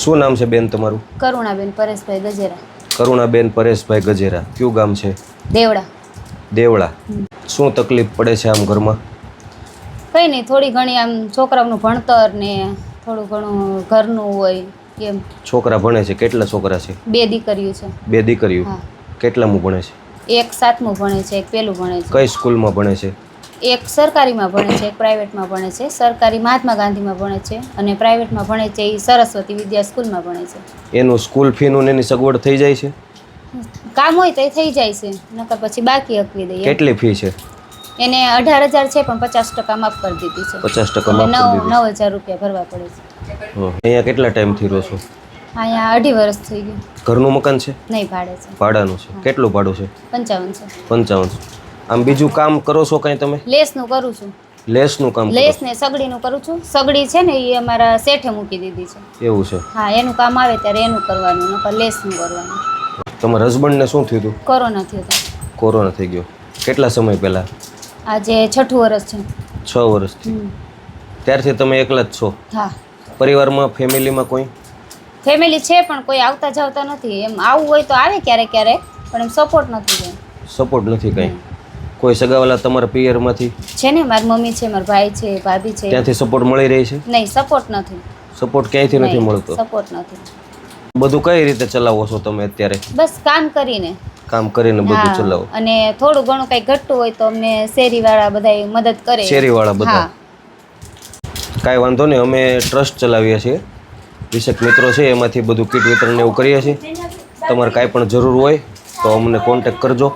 શું નામ છે બેન તમારું? કરુણાબેન પરેશભાઈ ગજેરા. કરુણાબેન પરેશભાઈ ગજેરા. કયું ગામ છે? દેવડા. દેવડા. શું તકલીફ પડે છે આમ ઘરમાં? કંઈ નહીં, થોડી ઘણી આમ છોકરાઓનું ભણતર ને થોડું ઘણું ઘરનું હોય એમ. છોકરા ભણે છે? કેટલા છોકરા છે? 2 દીકરીઓ છે. 2 દીકરીઓ. હા. કેટલામું ભણે છે? એક 7મું ભણે છે, એક પહેલું ભણે છે. કઈ સ્કૂલમાં ભણે છે? એક સરકારીમાં ભણે છે, એક પ્રાઇવેટમાં ભણે છે. સરકારી મહાત્મા ગાંધીમાં ભણે છે અને પ્રાઇવેટમાં ભણે છે એ સરસ્વતી વિદ્યા સ્કૂલમાં ભણે છે. એનું સ્કૂલ ફીનું ને એની સગવડ થઈ જાય છે? કામ હોય તો એ થઈ જાય છે, નકર પછી બાકી હકવી દઈએ. કેટલી ફી છે? એને 18,000 છે પણ 50% માફ કરી દીધી છે. 50% માફ કરી દીધી. 9,000 રૂપિયા ભરવા પડે છે. અહીંયા કેટલા ટાઈમથી રહો છો? અહીંયા 2.5 વર્ષ થઈ ગયું. ઘરનું મકાન છે? નહીં, ભાડે છે. ભાડાનું છે. કેટલું ભાડું છે? 55 છે. 55. આમ બીજું કામ કરો છો કઈ તમે? લેસનું કરું છું. લેસનું કામ કરો? લેસ ને સગડીનું કરું છું. સગડી છે ને એ અમારા શેઠે મૂકી દીધી છે. એવું છે? હા. એનું કામ આવે ત્યારે એનું કરવાનું, નકર લેસનું કરવાનું. તમારા હસબન્ડને શું થયું હતું? કોરોના થયો હતો. કોરોના થઈ ગયો. કેટલા સમય પહેલા? આજે 6ઠું વર્ષ છે. 6 વર્ષથી. ત્યારથી તમે એકલા જ છો? હા. પરિવારમાં ફેમિલીમાં કોઈ? ફેમિલી છે પણ કોઈ આવતા જાવતા નથી. એમ આવવું હોય તો આવે ક્યારેક ક્યારેક, પણ એમ સપોર્ટ નથી એમ. સપોર્ટ નથી કઈ? કોઈ સગાવાલા તમારા પિયરમાંથી? છે ને, મારી મમ્મી છે, મારા ભાઈ છે, ભાભી છે. ત્યાંથી સપોર્ટ મળી રહી છે? નહીં, સપોર્ટ નથી. સપોર્ટ ક્યાંયથી નથી મળતો? સપોર્ટ નથી. બધું કઈ રીતે ચલાવો છો તમે અત્યારે? બસ કામ કરીને. કામ કરીને બધું ચલાવો? અને થોડું ઘણું કઈ ઘટતું હોય તો અમને શેરીવાળા બધાય મદદ કરે. શેરીવાળા બધા? કાંઈ વાંધો નહીં, અમે ટ્રસ્ટ ચલાવીએ છીએ. 20 મિત્રો છે, એમાંથી બધું કીટ વિતરણ એવું કરીએ છીએ. તમારે કાંઈ પણ જરૂર હોય તો અમને કોન્ટેક્ટ કરજો.